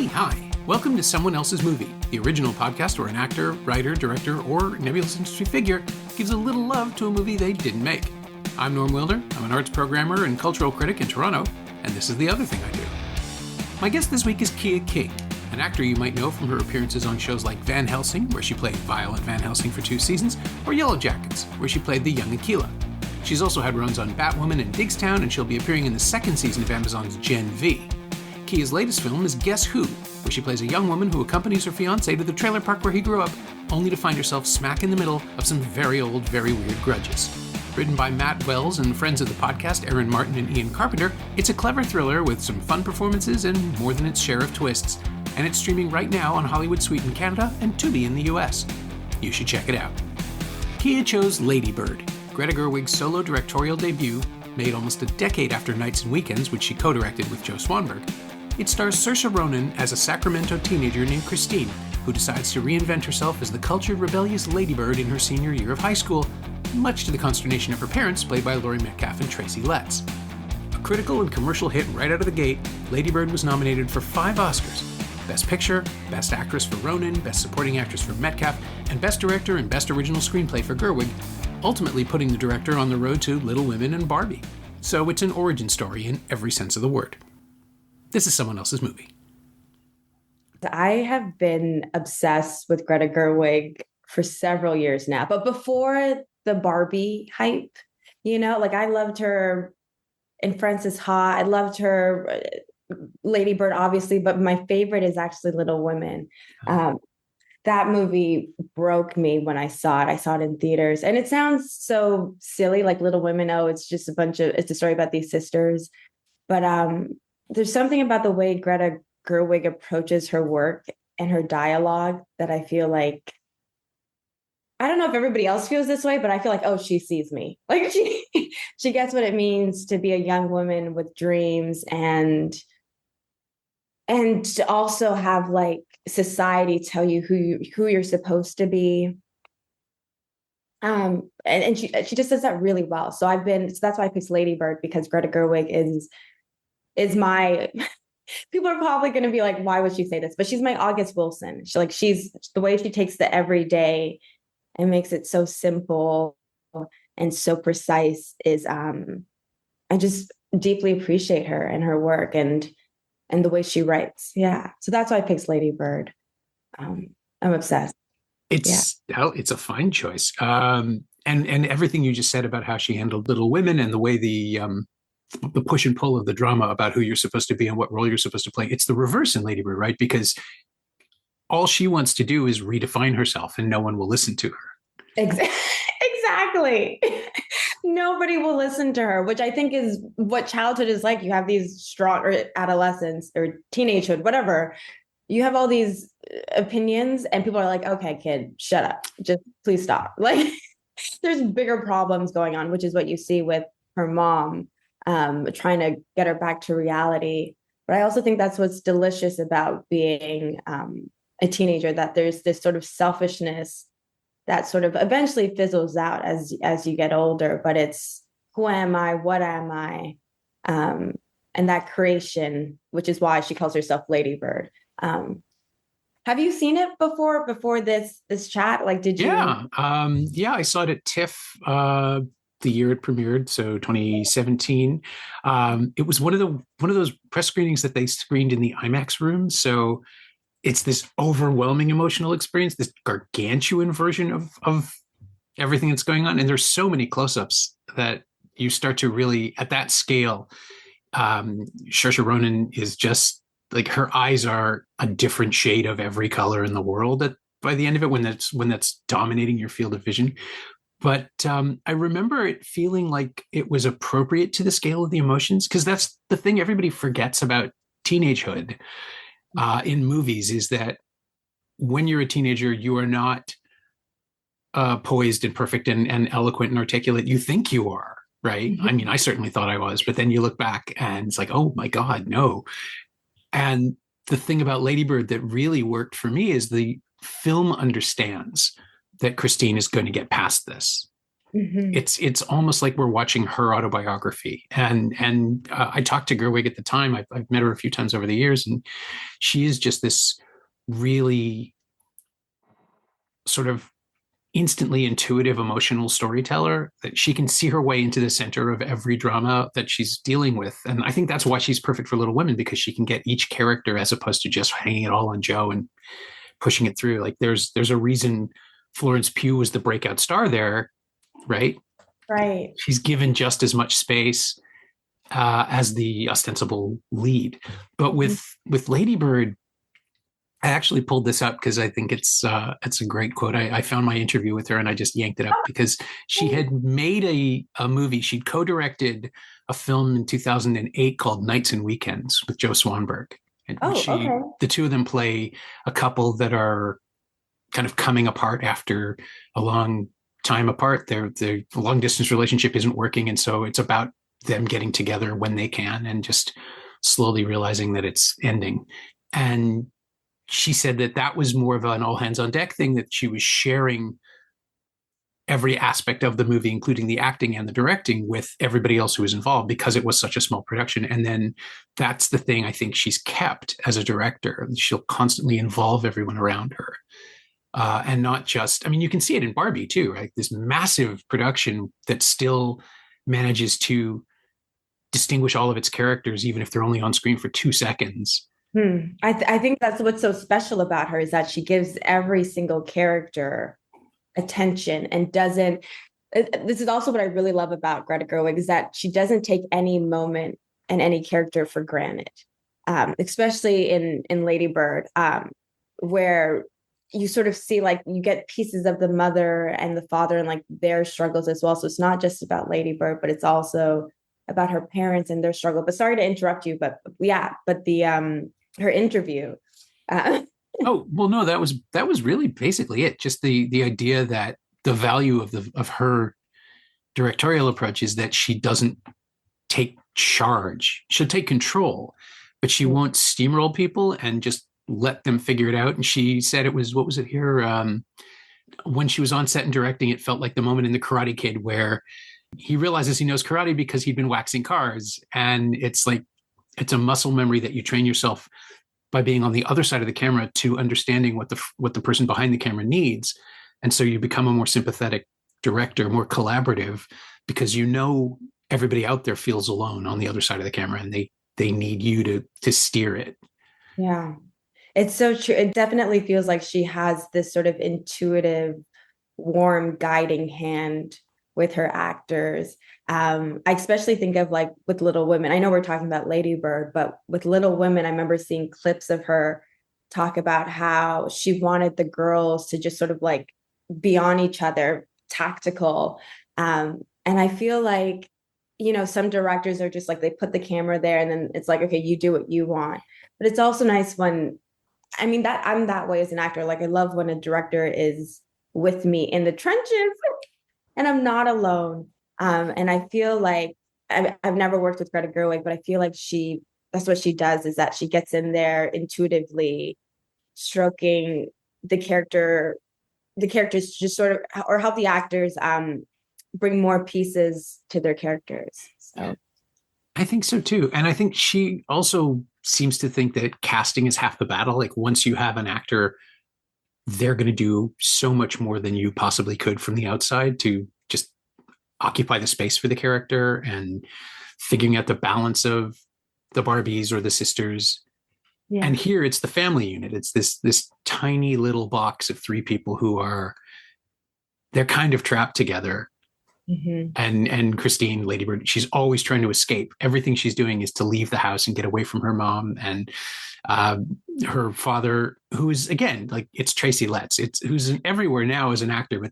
Hey, hi. Welcome to Someone Else's Movie, the original podcast where an actor, writer, director, or nebulous industry figure gives a little love to a movie they didn't make. I'm Norm Wilner. I'm an arts programmer and cultural critic in Toronto, and this is the other thing I do. My guest this week is Keeya King, an actor you might know from her appearances on shows like Van Helsing, where she played Violent Van Helsing for 2 seasons, or Yellow Jackets, where she played the young Aquila. She's also had runs on Batwoman and Digstown, and she'll be appearing in the 2nd season of Amazon's Gen V. Keeya's latest film is Guess Who, where she plays a young woman who accompanies her fiancé to the trailer park where he grew up, only to find herself smack in the middle of some very old, very weird grudges. Written by Matt Wells and friends of the podcast, Aaron Martin and Ian Carpenter, it's a clever thriller with some fun performances and more than its share of twists, and it's streaming right now on Hollywood Suite in Canada and Tubi in the US. You should check it out. Keeya chose Lady Bird, Greta Gerwig's solo directorial debut, made almost a decade after Nights and Weekends, which she co-directed with Joe Swanberg. It stars Saoirse Ronan as a Sacramento teenager named Christine, who decides to reinvent herself as the cultured, rebellious ladybird in her senior year of high school, much to the consternation of her parents, played by Laurie Metcalf and Tracy Letts. A critical and commercial hit right out of the gate, Lady Bird was nominated for 5 Oscars: Best Picture, Best Actress for Ronan, Best Supporting Actress for Metcalf, and Best Director and Best Original Screenplay for Gerwig, ultimately putting the director on the road to Little Women and Barbie. So it's an origin story in every sense of the word. This is Someone Else's Movie. I have been obsessed with Greta Gerwig for several years now, but before the Barbie hype, I loved her in Frances Ha. I loved her Lady Bird, obviously, but my favorite is actually Little Women. That movie broke me when I saw it. I saw it in theaters, and it sounds so silly, like Little Women. Oh, it's just it's a story about these sisters, but there's something about the way Greta Gerwig approaches her work and her dialogue that I feel like, I don't know if everybody else feels this way, but I feel like, oh, she sees me. Like she gets what it means to be a young woman with dreams and to also have like society tell you who you're supposed to be. And she just does that really well. So that's why I picked Lady Bird, because Greta Gerwig is my people are probably going to be like, why would she say this? But she's my August Wilson. She's the way she takes the everyday and makes it so simple and so precise is I just deeply appreciate her and her work and the way she writes. Yeah. So that's why I picked Lady Bird. I'm obsessed. It's a fine choice. And everything you just said about how she handled Little Women and the way the push and pull of the drama about who you're supposed to be and what role you're supposed to play. It's the reverse in Lady Bird, right? Because all she wants to do is redefine herself and no one will listen to her. Exactly. Nobody will listen to her, which I think is what childhood is like. You have these strong, or adolescence or teenagehood, whatever. You have all these opinions and people are like, okay, kid, shut up. Just please stop. Like there's bigger problems going on, which is what you see with her mom. Trying to get her back to reality. But I also think that's what's delicious about being a teenager, that there's this sort of selfishness that sort of eventually fizzles out as you get older. But it's who am I? What am I? And that creation, which is why she calls herself Lady Bird. Have you seen it before this chat? Like, did you? Yeah. I saw it at TIFF the year it premiered, so 2017. It was one of those press screenings that they screened in the IMAX room. So it's this overwhelming emotional experience, this gargantuan version of everything that's going on. And there's so many close-ups that you start to really, at that scale, Saoirse Ronan is just like, her eyes are a different shade of every color in the world by the end of it, when that's dominating your field of vision. But I remember it feeling like it was appropriate to the scale of the emotions, because that's the thing everybody forgets about teenagehood in movies, is that when you're a teenager, you are not poised and perfect and eloquent and articulate. You think you are, right? Mm-hmm. I mean, I certainly thought I was, but then you look back and it's like, oh my God, no. And the thing about Lady Bird that really worked for me is the film understands that Christine is going to get past this. It's almost like we're watching her autobiography. And I talked to Gerwig at the time. I've met her a few times over the years, and she is just this really sort of instantly intuitive, emotional storyteller that she can see her way into the center of every drama that she's dealing with. And I think that's why she's perfect for Little Women, because she can get each character as opposed to just hanging it all on Joe and pushing it through. Like there's a reason Florence Pugh was the breakout star there, right? Right. She's given just as much space as the ostensible lead. But with Lady Bird, I actually pulled this up because I think it's a great quote. I found my interview with her and I just yanked it up because she had made a movie. She'd co-directed a film in 2008 called Nights and Weekends with Joe Swanberg. And the two of them play a couple that are kind of coming apart after a long time apart. Their long distance relationship isn't working. And so it's about them getting together when they can and just slowly realizing that it's ending. And she said that was more of an all hands on deck thing, that she was sharing every aspect of the movie, including the acting and the directing, with everybody else who was involved because it was such a small production. And then that's the thing I think she's kept as a director. She'll constantly involve everyone around her. And not just, I mean, you can see it in Barbie too, right? This massive production that still manages to distinguish all of its characters, even if they're only on screen for 2 seconds. I think that's what's so special about her, is that she gives every single character attention and doesn't. This is also what I really love about Greta Gerwig, is that she doesn't take any moment and any character for granted, especially in Lady Bird, where you sort of see, like, you get pieces of the mother and the father and like their struggles as well. So it's not just about Lady Bird, but it's also about her parents and their struggle. But sorry to interrupt you, but the her interview. Oh, well, no, that was really basically it. Just the idea that the value of her directorial approach is that she doesn't take charge. She'll take control, but she won't steamroll people and just let them figure it out. And she said it was, what was it here? When she was on set and directing, it felt like the moment in The Karate Kid where he realizes he knows karate because he'd been waxing cars. And it's like, it's a muscle memory that you train yourself by being on the other side of the camera to understanding what the person behind the camera needs. And so you become a more sympathetic director, more collaborative, because you know everybody out there feels alone on the other side of the camera, and they need you to steer it. Yeah, it's so true. It definitely feels like she has this sort of intuitive, warm, guiding hand with her actors. I especially think of, like, with Little Women. I know we're talking about Lady Bird, but with Little Women, I remember seeing clips of her talk about how she wanted the girls to just sort of like be on each other, tactical. And I feel like, some directors are just like, they put the camera there and then it's like, okay, you do what you want. But it's also nice when, I mean, that I'm that way as an actor. Like, I love when a director is with me in the trenches and I'm not alone. And I feel like I've never worked with Greta Gerwig, but I feel like that's what she does, is that she gets in there intuitively stroking the characters just sort of, or help the actors bring more pieces to their characters. So I think so too. And I think she also seems to think that casting is half the battle. Like, once you have an actor, they're going to do so much more than you possibly could from the outside to just occupy the space for the character, and figuring out the balance of the Barbies or the sisters. Yeah. And here it's the family unit. It's this tiny little box of 3 people they're kind of trapped together. Mm-hmm. And Christine, Lady Bird, she's always trying to escape. Everything she's doing is to leave the house and get away from her mom. And her father, who's, again, like, it's Tracy Letts, who's everywhere now as an actor, but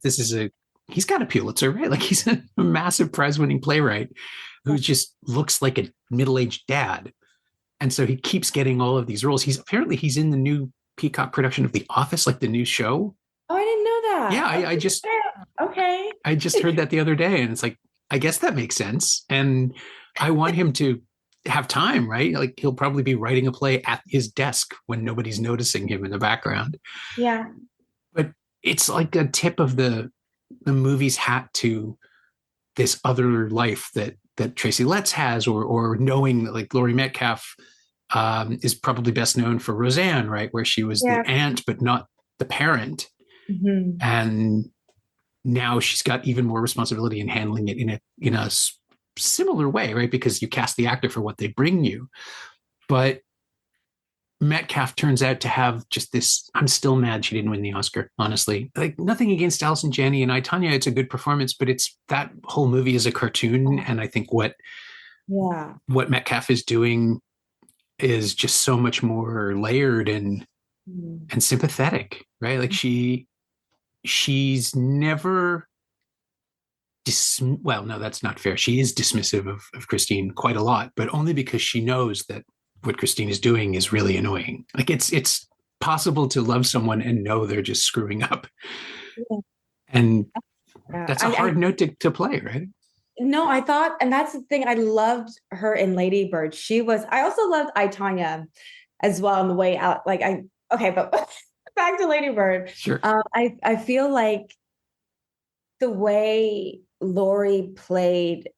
he's got a Pulitzer, right? Like, he's a massive prize-winning playwright who just looks like a middle-aged dad. And so he keeps getting all of these roles. He's in the new Peacock production of The Office, like the new show. Oh, I didn't know that. Yeah, I just heard that the other day, and it's like, I guess that makes sense. And I want him to have time, right? Like, he'll probably be writing a play at his desk when nobody's noticing him in the background. Yeah. But it's like a tip of the movie's hat to this other life that Tracy Letts has, or knowing that like Laurie Metcalf is probably best known for Roseanne, right, where she was Yeah. the aunt but not the parent, Mm-hmm. and now she's got even more responsibility in handling it in a similar way, right? Because you cast the actor for what they bring you, but Metcalf turns out to have just this. I'm still mad she didn't win the Oscar, honestly. Like, nothing against Allison Janney and I, Tanya. It's a good performance, but it's that whole movie is a cartoon. And I think Yeah. what Metcalf is doing is just so much more layered and sympathetic, right? Like she's never well, no, that's not fair. She is dismissive of Christine quite a lot, but only because she knows that what Christine is doing is really annoying. Like, it's possible to love someone and know they're just screwing up. Yeah. And Yeah. that's a hard note to play, right? No, I thought, and that's the thing, I loved her in Lady Bird. I also loved I, Tanya as well on the way out. Okay, but back to Lady Bird. Sure. I feel like the way Laurie played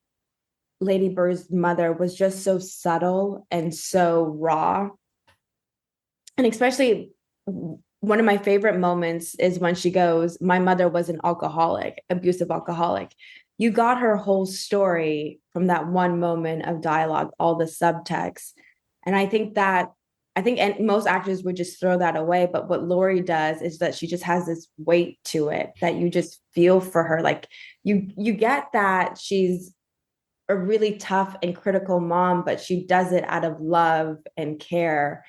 Lady Bird's mother was just so subtle and so raw. And especially one of my favorite moments is when she goes, "My mother was an alcoholic, abusive alcoholic." You got her whole story from that one moment of dialogue, all the subtext. And I think and most actors would just throw that away. But what Laurie does is that she just has this weight to it that you just feel for her. Like you get that she's a really tough and critical mom, but she does it out of love and care.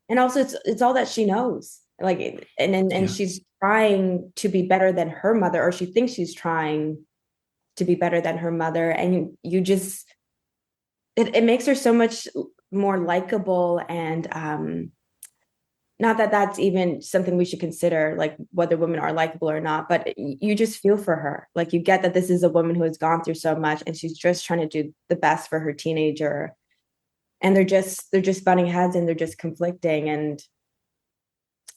And also it's all that she knows. Like and she's trying to be better than her mother, or she thinks she's trying to be better than her mother. And you just it makes her so much more likable. And not that that's even something we should consider, like whether women are likable or not, but you just feel for her. Like, you get that this is a woman who has gone through so much and she's just trying to do the best for her teenager. And they're just butting heads and they're just conflicting. And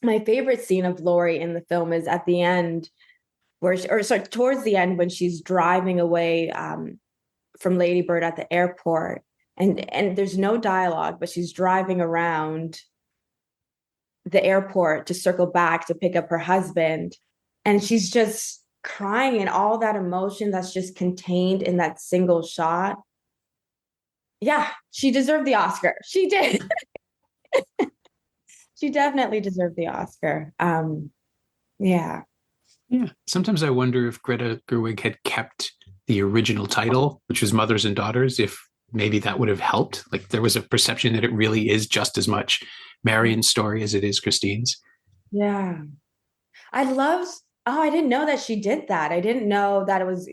my favorite scene of Laurie in the film is at the end towards the end, when she's driving away from Lady Bird at the airport, and there's no dialogue, but she's driving around the airport to circle back to pick up her husband, and she's just crying, and all that emotion that's just contained in that single shot. Yeah, she deserved the Oscar. She did. She definitely deserved the Oscar. Yeah. Yeah. Sometimes I wonder if Greta Gerwig had kept the original title, which was Mothers and Daughters, if maybe that would have helped. Like, there was a perception that it really is just as much Marion's story as it is Christine's. Yeah. I didn't know that she did that. I didn't know that it was,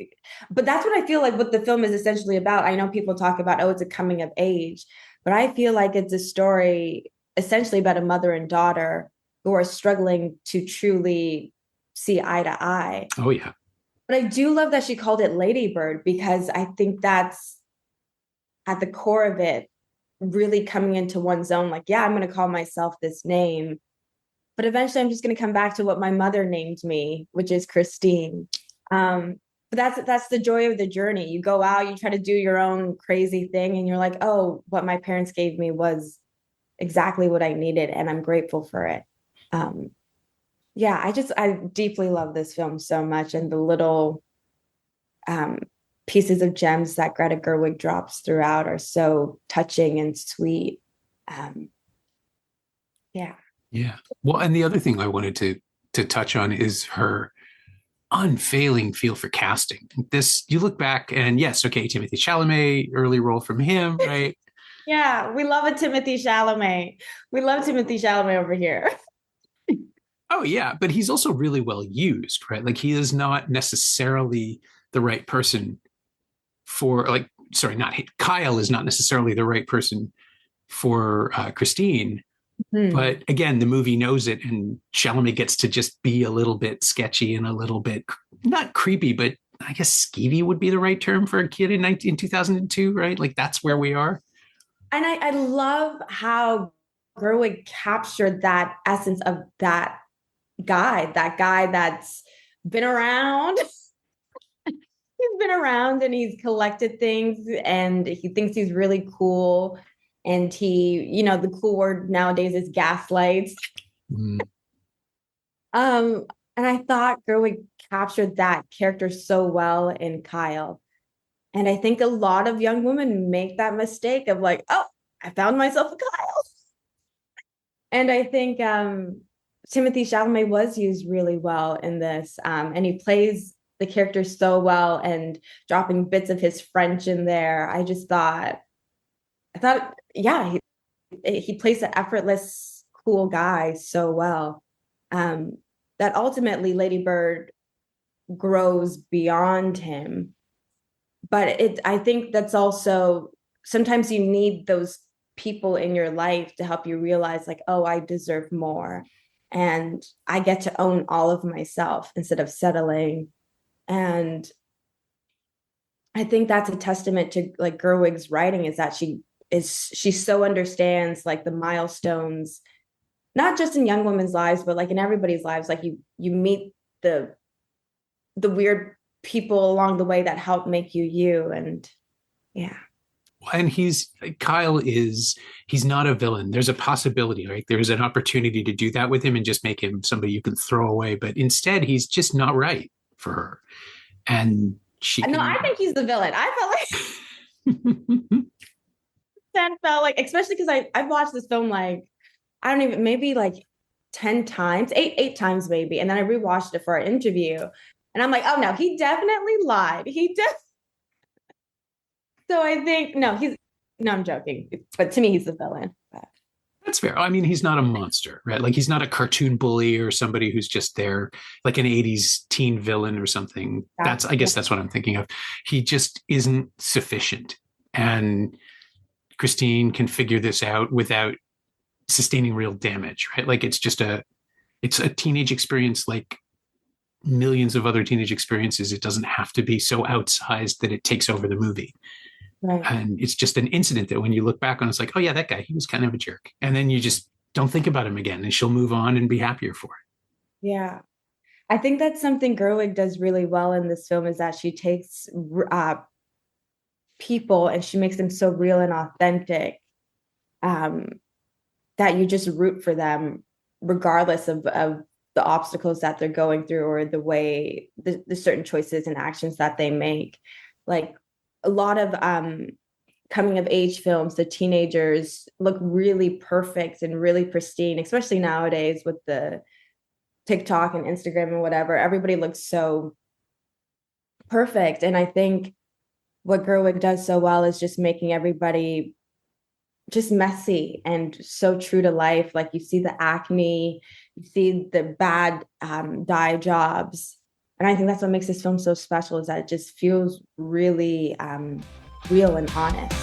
but that's what I feel like what the film is essentially about. I know people talk about, oh, it's a coming of age, but I feel like it's a story essentially about a mother and daughter who are struggling to truly see eye to eye. Oh, yeah. But I do love that she called it Lady Bird, because I think that's at the core of it, really coming into one's own. Like, yeah, I'm going to call myself this name, but eventually I'm just going to come back to what my mother named me, which is Christine. But that's the joy of the journey. You go out, you try to do your own crazy thing, and you're like, oh, what my parents gave me was exactly what I needed, and I'm grateful for it. Yeah, I deeply love this film so much, and the little pieces of gems that Greta Gerwig drops throughout are so touching and sweet. Yeah. Yeah. Well, and the other thing I wanted to touch on is her unfailing feel for casting. This, you look back and yes, okay, Timothée Chalamet, early role from him, right? Yeah, we love a Timothée Chalamet. We love Timothée Chalamet over here. Oh yeah, but he's also really well used, right? Like, he is not necessarily the right person for, like, sorry, not Kyle is not necessarily the right person for Christine. But again, the movie knows it, and Chalamet gets to just be a little bit sketchy and a little bit not creepy, but I guess skeevy would be the right term for a kid in 2002, right? Like, that's where we are. And I love how Gerwig captured that essence of that guy that's been around, he's been around and he's collected things and he thinks he's really cool. And he, the cool word nowadays is gaslights. Mm. And I thought Gerwig captured that character so well in Kyle. And I think a lot of young women make that mistake of like, oh, I found myself a Kyle. And I think Timothy Chalamet was used really well in this. And he plays the character so well and dropping bits of his French in there. Yeah, he plays the effortless, cool guy so well. That ultimately Lady Bird grows beyond him. But I think that's also sometimes you need those people in your life to help you realize like, oh, I deserve more. And I get to own all of myself instead of settling. And I think that's a testament to like Gerwig's writing is that she so understands like the milestones, not just in young women's lives, but like in everybody's lives. Like you meet the weird people along the way that help make you you. And yeah. And he's not a villain. There's a possibility, right? There's an opportunity to do that with him and just make him somebody you can throw away. But instead, he's just not right for her. And I think he's the villain. I felt like especially because I've watched this film like I don't even maybe like 10 times, eight times maybe. And then I rewatched it for our interview. And I'm like, oh no, he definitely lied. So I think no, I'm joking. But to me, he's the villain. That's fair. I mean, he's not a monster, right? Like he's not a cartoon bully or somebody who's just there like an 80s teen villain or something. I guess that's what I'm thinking of. He just isn't sufficient. And Christine can figure this out without sustaining real damage, right? Like it's a teenage experience like millions of other teenage experiences. It doesn't have to be so outsized that it takes over the movie. Right. And it's just an incident that when you look back on, it's like, oh yeah, that guy, he was kind of a jerk. And then you just don't think about him again and she'll move on and be happier for it. Yeah. I think that's something Gerwig does really well in this film is that she takes people and she makes them so real and authentic that you just root for them regardless of the obstacles that they're going through or the way the certain choices and actions that they make. Like a lot of coming of age films, the teenagers look really perfect and really pristine, especially nowadays with the TikTok and Instagram and whatever. Everybody looks so perfect. And I think what Gerwig does so well is just making everybody just messy and so true to life. Like you see the acne, you see the bad dye jobs. And I think that's what makes this film so special is that it just feels really real and honest.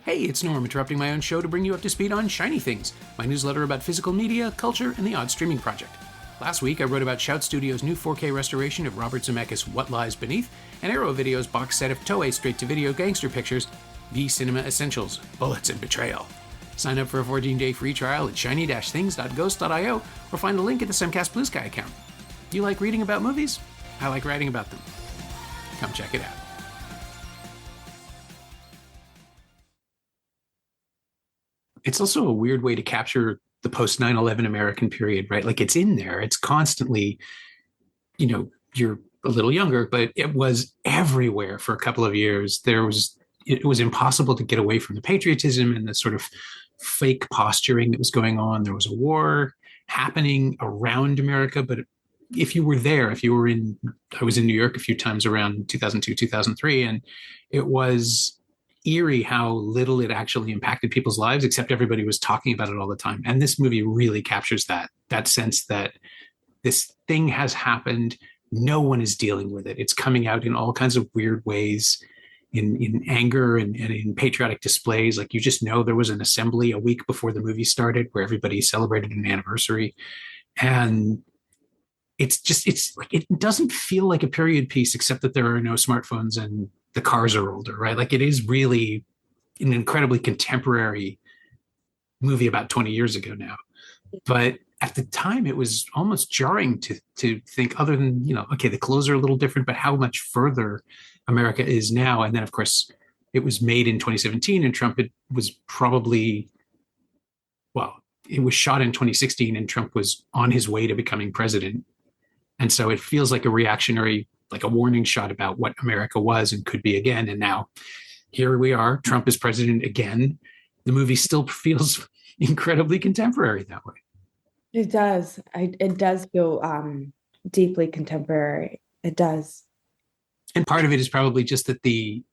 Hey, it's Norm, interrupting my own show to bring you up to speed on Shiny Things, my newsletter about physical media, culture, and the odd streaming project. Last week, I wrote about Shout Studios' new 4K restoration of Robert Zemeckis' What Lies Beneath, and Arrow Video's box set of Toei straight-to-video gangster pictures, V Cinema Essentials, Bullets and Betrayal. Sign up for a 14-day free trial at shiny-things.ghost.io or find a link at the Semcast Blue Sky account. Do you like reading about movies? I like writing about them. Come check it out. It's also a weird way to capture the post 9/11 American period, right? Like it's in there. It's constantly, you're a little younger, but it was everywhere for a couple of years. It was impossible to get away from the patriotism and the sort of fake posturing that was going on. There was a war happening around America, but if you were there, I was in New York a few times around 2002, 2003, and it was eerie how little it actually impacted people's lives, except everybody was talking about it all the time. And this movie really captures that sense that this thing has happened. No one is dealing with it. It's coming out in all kinds of weird ways, in anger and in patriotic displays. Like you just know there was an assembly a week before the movie started where everybody celebrated an anniversary. And it doesn't feel like a period piece, except that there are no smartphones and the cars are older, right? Like it is really an incredibly contemporary movie about 20 years ago now. But at the time, it was almost jarring to think, other than, okay, the clothes are a little different, but how much further America is now. And then, of course, it was made in 2017, and Trump was probably, well, it was shot in 2016, and Trump was on his way to becoming president. And so it feels like a reactionary, like a warning shot about what America was and could be again. And now here we are, Trump is president again. The movie still feels incredibly contemporary that way. It does. It does feel deeply contemporary. It does. And part of it is probably just that the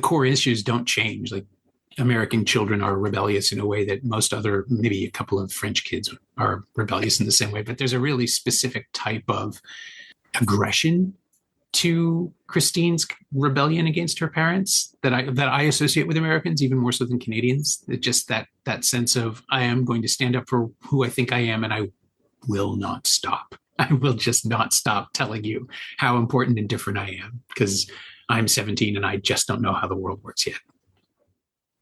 core issues don't change. Like, American children are rebellious in a way that most other, maybe a couple of French kids are rebellious in the same way. But there's a really specific type of aggression to Christine's rebellion against her parents that I associate with Americans, even more so than Canadians. It's just that sense of, I am going to stand up for who I think I am, and I will not stop. I will just not stop telling you how important and different I am, because I'm 17 and I just don't know how the world works yet.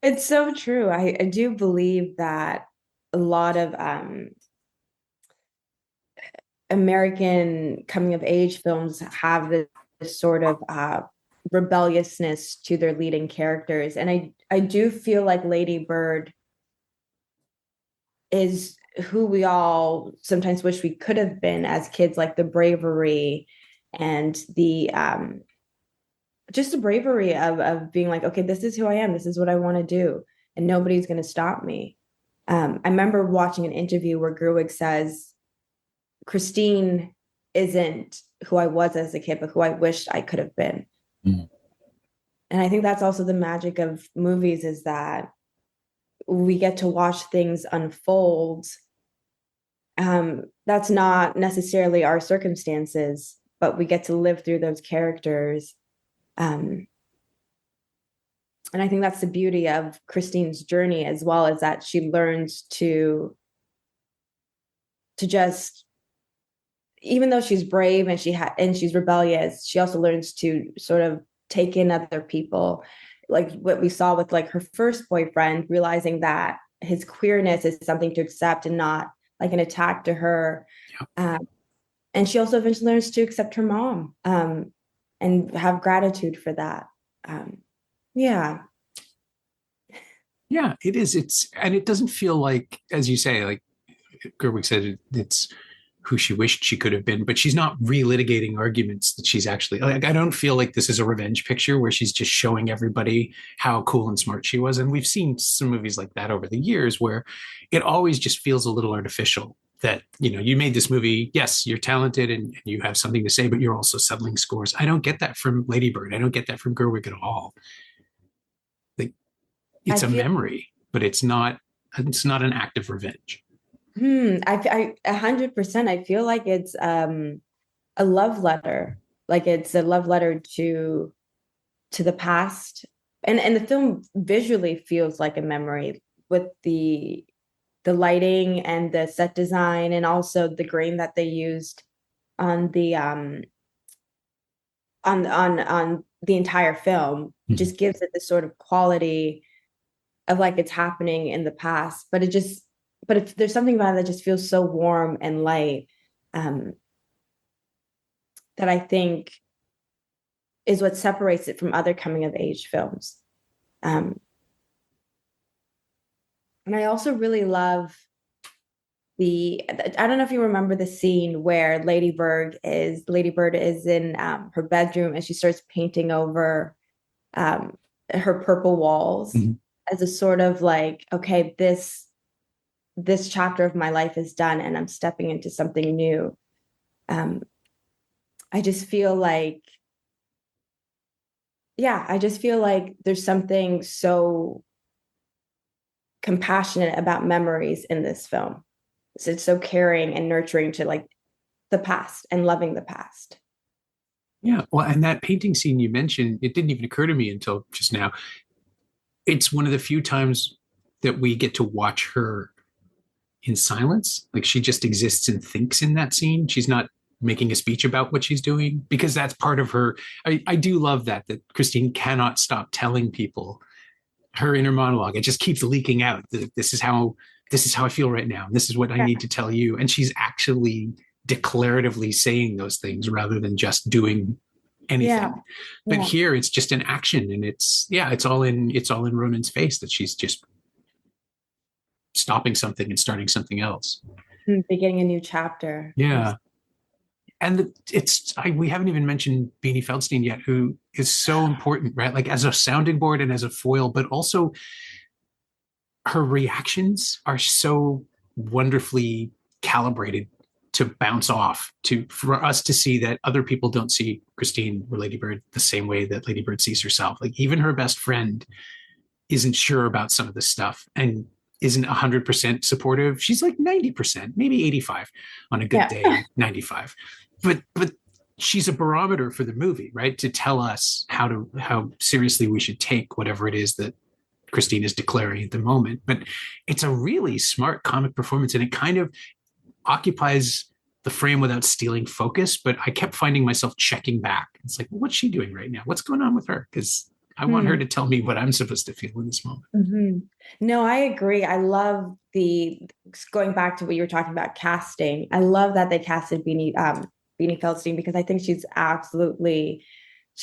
It's so true. I do believe that a lot of American coming of age films have this sort of rebelliousness to their leading characters. And I do feel like Lady Bird is who we all sometimes wish we could have been as kids, like the bravery and the just the bravery of being like, okay, this is who I am. This is what I want to do. And nobody's going to stop me. I remember watching an interview where Gerwig says, Christine isn't who I was as a kid, but who I wished I could have been. Mm. And I think that's also the magic of movies, is that we get to watch things unfold. That's not necessarily our circumstances, but we get to live through those characters. And I think that's the beauty of Christine's journey, as well, as that she learns to just, even though she's brave and she's rebellious, she also learns to sort of take in other people, like what we saw with like her first boyfriend, realizing that his queerness is something to accept and not like an attack to her. Yeah. And she also eventually learns to accept her mom and have gratitude for that. Yeah, it is. And it doesn't feel like, as you say, like Gerwig said, it's who she wished she could have been, but she's not relitigating arguments that she's actually, like, I don't feel like this is a revenge picture where she's just showing everybody how cool and smart she was. And we've seen some movies like that over the years where it always just feels a little artificial, that, you made this movie. Yes, you're talented and you have something to say, but you're also settling scores. I don't get that from Lady Bird. I don't get that from Gerwig at all. Like, it's a memory, but it's not an act of revenge. I 100%. I feel like it's a love letter. Like, it's a love letter to the past, and the film visually feels like a memory, with the lighting and the set design, and also the grain that they used on the on the entire film. Mm-hmm. Just gives it this sort of quality of like it's happening in the past, but if there's something about it that just feels so warm and light, that I think is what separates it from other coming of age films. And I also really love I don't know if you remember the scene where Lady Bird is in her bedroom and she starts painting over her purple walls, mm-hmm. as a sort of like, okay, this chapter of my life is done and I'm stepping into something new. I just feel like there's something so compassionate about memories in this film. So it's so caring and nurturing to like the past and loving the past. Yeah. Well, and that painting scene you mentioned, it didn't even occur to me until just now. It's one of the few times that we get to watch her in silence. Like, she just exists and thinks in that scene. She's not making a speech about what she's doing, because that's part of her. I do love that Christine cannot stop telling people her inner monologue. It just keeps leaking out. This is how this is how I feel right now. This is what I Yeah. need to tell you. And she's actually declaratively saying those things rather than just doing Yeah. anything. But Yeah. here it's just an action, and it's all in Ronan's face that she's just stopping something and starting something else. Beginning a new chapter. Yeah. And we haven't even mentioned Beanie Feldstein yet, who is so important, right? Like as a sounding board and as a foil, but also her reactions are so wonderfully calibrated to bounce off, to for us to see that other people don't see Christine or Lady Bird the same way that Lady Bird sees herself. Like even her best friend isn't sure about some of this stuff and isn't 100% supportive. She's like 90%, maybe 85 on a good Yeah. day, 95. But she's a barometer for the movie, right? To tell us how seriously we should take whatever it is that Christine is declaring at the moment. But it's a really smart comic performance, and it kind of occupies the frame without stealing focus. But I kept finding myself checking back. It's like, what's she doing right now? What's going on with her? Because I want her to tell me what I'm supposed to feel in this moment. Mm-hmm. No, I agree. I love going back to what you were talking about casting. I love that they casted Beanie Feldstein, because I think she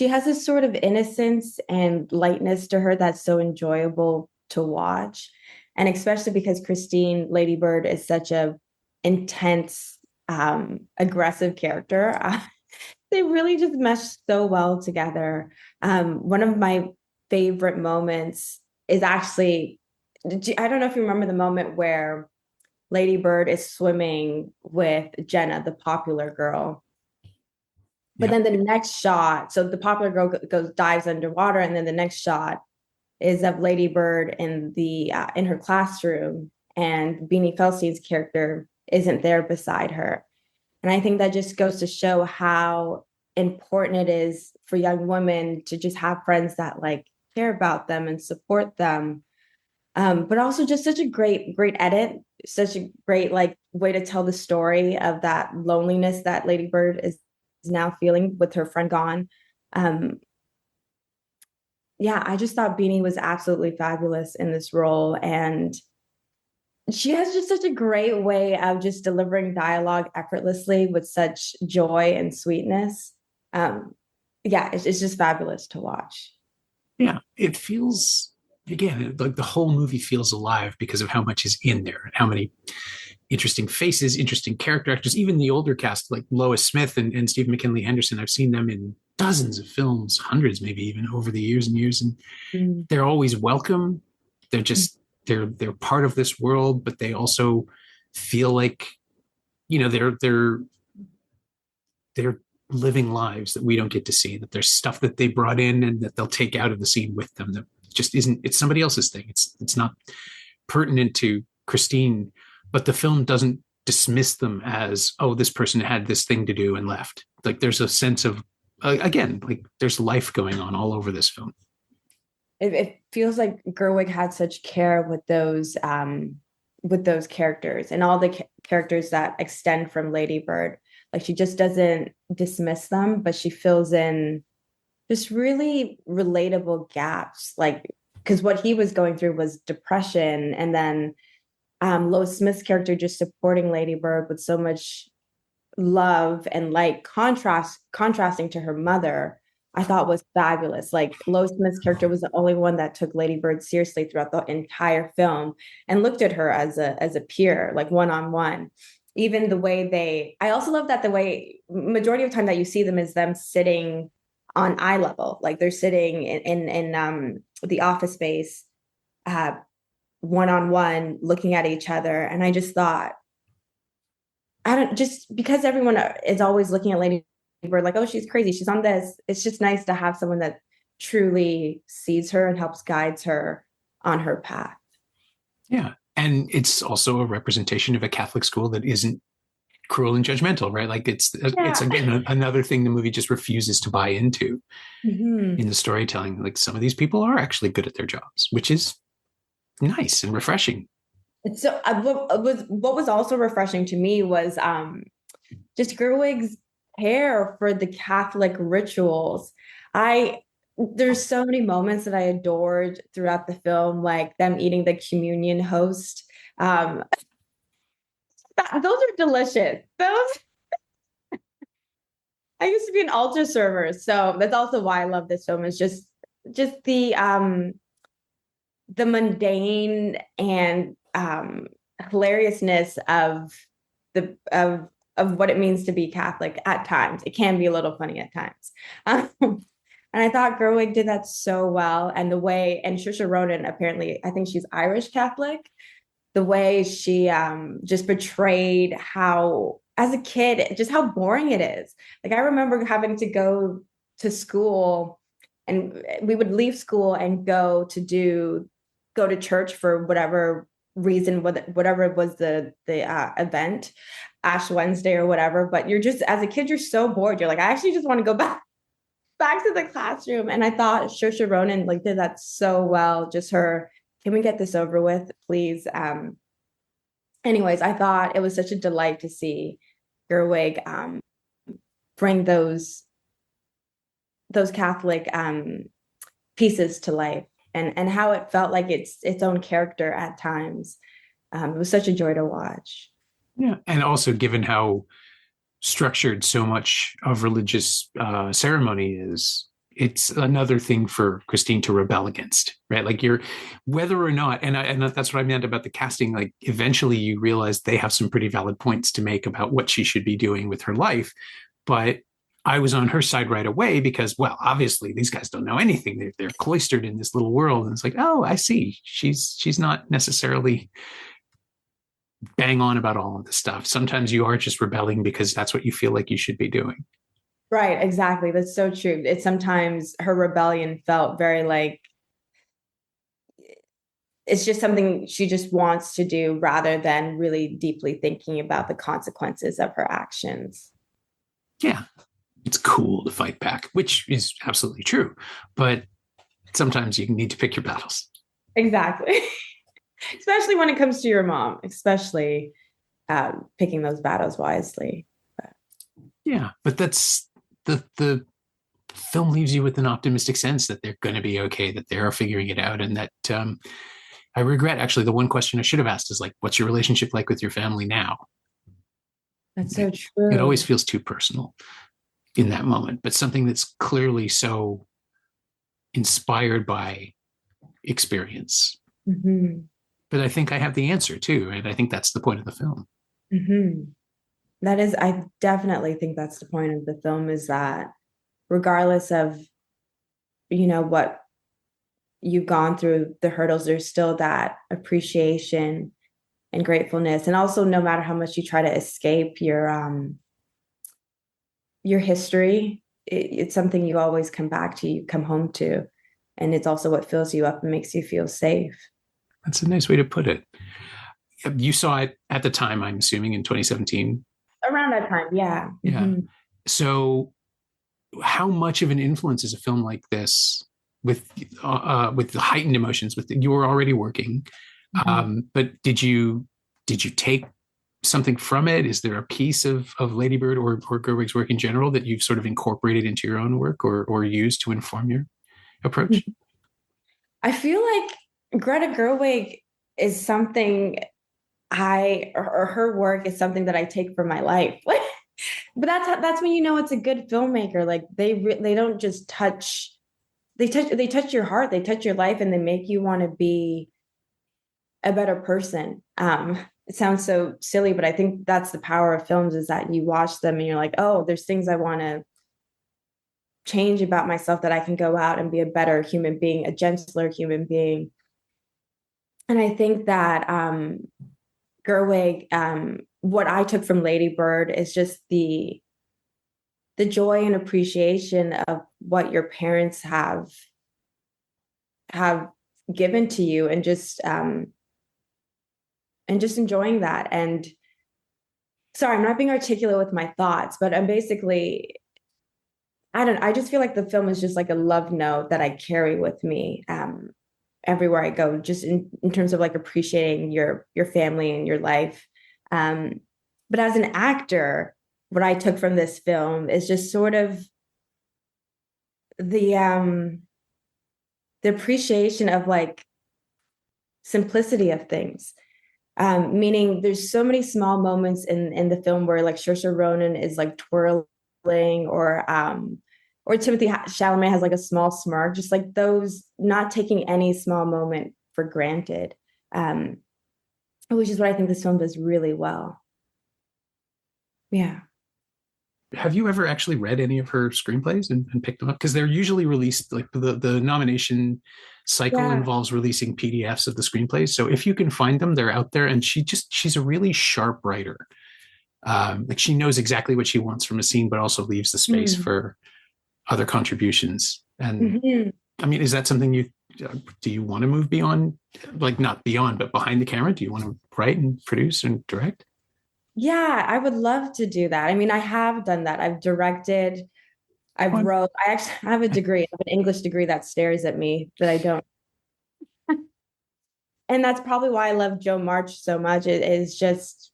has this sort of innocence and lightness to her that's so enjoyable to watch. And especially because Christine, Lady Bird, is such a intense, aggressive character. They really just mesh so well together. One of my favorite moments is actually, I don't know if you remember the moment where Lady Bird is swimming with Jenna, the popular girl. But then the next shot, so the popular girl dives underwater, and then the next shot is of Lady Bird in her classroom, and Beanie Feldstein's character isn't there beside her. And I think that just goes to show how important it is for young women to just have friends that like care about them and support them. But also just such a great edit, such a great like way to tell the story of that loneliness that Lady Bird is now feeling with her friend gone. Yeah, I just thought Beanie was absolutely fabulous in this role. And she has just such a great way of just delivering dialogue effortlessly with such joy and sweetness. Yeah, it's just fabulous to watch. Yeah, it feels, again, like the whole movie feels alive because of how much is in there and how many interesting faces, interesting character actors, even the older cast like Lois Smith and Steve McKinley Henderson. I've seen them in dozens of films, hundreds maybe even over the years and years, and they're always welcome. They're just they're part of this world, but they also feel like, you know, they're living lives that we don't get to see, that there's stuff that they brought in and that they'll take out of the scene with them that just isn't, it's somebody else's thing. It's not pertinent to Christine, but the film doesn't dismiss them as, oh, this person had this thing to do and left. Like there's a sense of, again, like there's life going on all over this film. It feels like Gerwig had such care with those characters and all the characters that extend from Lady Bird. Like she just doesn't dismiss them, but she fills in just really relatable gaps. Like, because what he was going through was depression, and then Lois Smith's character just supporting Lady Bird with so much love and like contrasting to her mother, I thought was fabulous. Like Lois Smith's character was the only one that took Lady Bird seriously throughout the entire film and looked at her as a peer, like one-on-one. Even the way I also love that the way majority of time that you see them is them sitting on eye level, like they're sitting in the office space, one-on-one, looking at each other. And I just thought, I don't, just because everyone is always looking at Lady Bird like, oh, she's crazy, she's on this. It's just nice to have someone that truly sees her and helps guides her on her path. Yeah. And it's also a representation of a Catholic school that isn't cruel and judgmental, right? Like it's again another thing the movie just refuses to buy into in the storytelling. Like some of these people are actually good at their jobs, which is nice and refreshing. So what was also refreshing to me was just Gerwig's care for the Catholic rituals. There's so many moments that I adored throughout the film, like them eating the communion host Um, those are delicious. Those I used to be an altar server, so that's also why I love this film. Is just the mundane and hilariousness of the of what it means to be Catholic at times. It can be a little funny at times. And I thought Gerwig did that so well. And the way, and Saoirse Ronan, apparently, I think she's Irish Catholic, the way she just portrayed how, as a kid, just how boring it is. Like, I remember having to go to school, and we would leave school and go to church for whatever reason, whatever was the event, Ash Wednesday or whatever. But you're just, as a kid, you're so bored. You're like, I actually just want to go back to the classroom. And I thought Saoirse Ronan like did that so well. Just her, can we get this over with, please? Anyways, I thought it was such a delight to see Gerwig bring those Catholic pieces to life, and how it felt like its own character at times. It was such a joy to watch. Yeah, and also given how structured so much of religious ceremony is, it's another thing for Christine to rebel against, right? Like, you're, whether or not, and that's what I meant about the casting, like eventually you realize they have some pretty valid points to make about what she should be doing with her life. But I was on her side right away because, well, obviously these guys don't know anything. They're cloistered in this little world. And it's like, oh, I see. She's not necessarily bang on about all of this stuff. Sometimes you are just rebelling because that's what you feel like you should be doing. Right, exactly. That's so true. It's sometimes her rebellion felt very like it's just something she just wants to do rather than really deeply thinking about the consequences of her actions. Yeah, it's cool to fight back, which is absolutely true. But sometimes you need to pick your battles. Exactly. Especially when it comes to your mom, especially picking those battles wisely. But. Yeah, but that's the film leaves you with an optimistic sense that they're going to be okay, that they're figuring it out, and that I regret, actually, the one question I should have asked is like, what's your relationship like with your family now? That's so true. It always feels too personal in that moment, but something that's clearly so inspired by experience. Mm-hmm. But I think I have the answer too, and I think that's the point of the film. Mm-hmm. That is, I definitely think that's the point of the film, is that regardless of, what you've gone through, the hurdles, there's still that appreciation and gratefulness. And also, no matter how much you try to escape your history, it's something you always come back to, you come home to. And it's also what fills you up and makes you feel safe. That's a nice way to put it. You saw it at the time, I'm assuming, in 2017. Around that time, yeah. Yeah. Mm-hmm. So how much of an influence is a film like this with the heightened emotions? You were already working, but did you take something from it? Is there a piece of Lady Bird or Gerwig's work in general that you've sort of incorporated into your own work or used to inform your approach? I feel like Greta Gerwig is something or her work is something that I take from my life. But that's when you know it's a good filmmaker. Like they don't just touch, they touch your heart, they touch your life, and they make you want to be a better person. It sounds so silly, but I think that's the power of films, is that you watch them and you're like, oh, there's things I want to change about myself, that I can go out and be a better human being, a gentler human being. And I think that Gerwig, what I took from Lady Bird is just the joy and appreciation of what your parents have given to you, and just enjoying that. And sorry, I'm not being articulate with my thoughts, but I'm basically, I just feel like the film is just like a love note that I carry with me everywhere I go, just in terms of like appreciating your family and your life. But as an actor, what I took from this film is just sort of the appreciation of like simplicity of things. Meaning there's so many small moments in the film where like Saoirse Ronan is like twirling, or Timothy Chalamet has like a small smirk, just like those, not taking any small moment for granted, which is what I think this film does really well. Yeah. Have you ever actually read any of her screenplays and picked them up? Because they're usually released, like the nomination cycle Yeah. involves releasing PDFs of the screenplays. So if you can find them, they're out there. And she's a really sharp writer. Like she knows exactly what she wants from a scene, but also leaves the space for other contributions. And I mean, is that something do you want to move beyond, like not beyond, but behind the camera? Do you want to write and produce and direct? Yeah, I would love to do that. I mean, I have done that. I've directed, I've Fun. wrote, I actually have a degree, I have an English degree that stares at me that I don't. And that's probably why I love Jo March so much. It is just,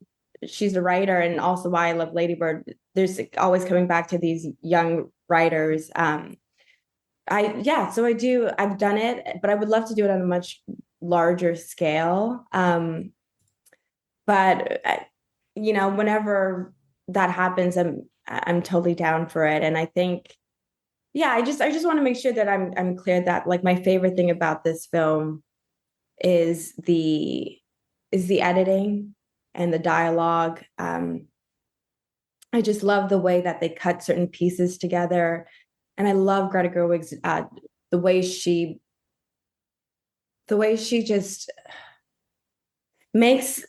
she's a writer, and also why I love Lady Bird. There's always coming back to these young writers. So I do, I've done it, but I would love to do it on a much larger scale. But whenever that happens, I'm totally down for it. And I think, yeah, I just want to make sure that I'm clear that like my favorite thing about this film is the editing and the dialogue. I just love the way that they cut certain pieces together, and I love Greta Gerwig's the way she just makes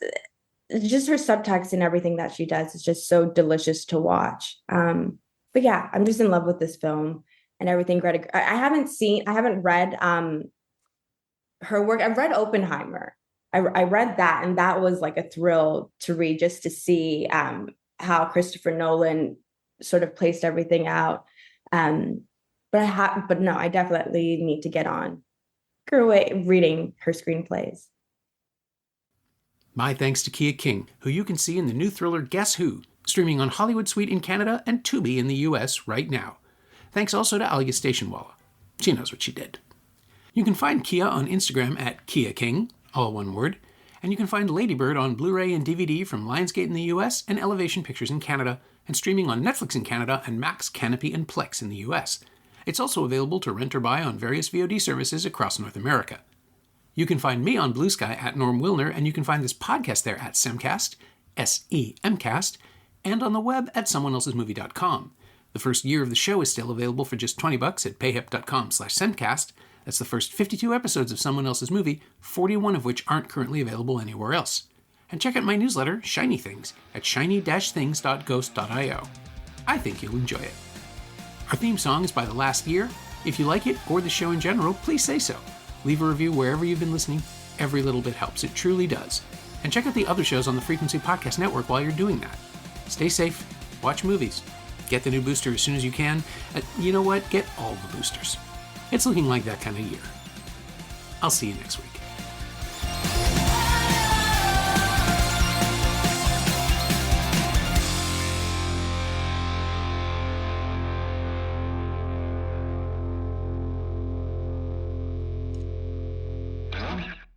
just her subtext and everything that she does is just so delicious to watch. But yeah, I'm just in love with this film and everything. Greta, I haven't read her work. I've read Oppenheimer. I read that, and that was like a thrill to read, just to see how Christopher Nolan sort of placed everything out. But no, I definitely need to get on Gerwig reading her screenplays. My thanks to Keeya King, who you can see in the new thriller Guess Who, streaming on Hollywood Suite in Canada and Tubi in the US right now. Thanks also to Alia Stationwalla. She knows what she did. You can find Keeya on Instagram at Keeya King, all one word, and you can find Lady Bird on Blu-ray and DVD from Lionsgate in the US and Elevation Pictures in Canada, and streaming on Netflix in Canada and Max, Canopy, and Plex in the US. It's also available to rent or buy on various VOD services across North America. You can find me on Blue Sky at Norm Wilner, and you can find this podcast there at Semcast, SEMcast, and on the web at someoneelsesmovie.com. The first year of the show is still available for just $20 at payhip.com/Semcast. That's the first 52 episodes of Someone Else's Movie, 41 of which aren't currently available anywhere else. And check out my newsletter, Shiny Things, at shiny-things.ghost.io. I think you'll enjoy it. Our theme song is by The Last Year. If you like it, or the show in general, please say so. Leave a review wherever you've been listening. Every little bit helps. It truly does. And check out the other shows on the Frequency Podcast Network while you're doing that. Stay safe. Watch movies. Get the new booster as soon as you can. You know what? Get all the boosters. It's looking like that kind of year. I'll see you next week.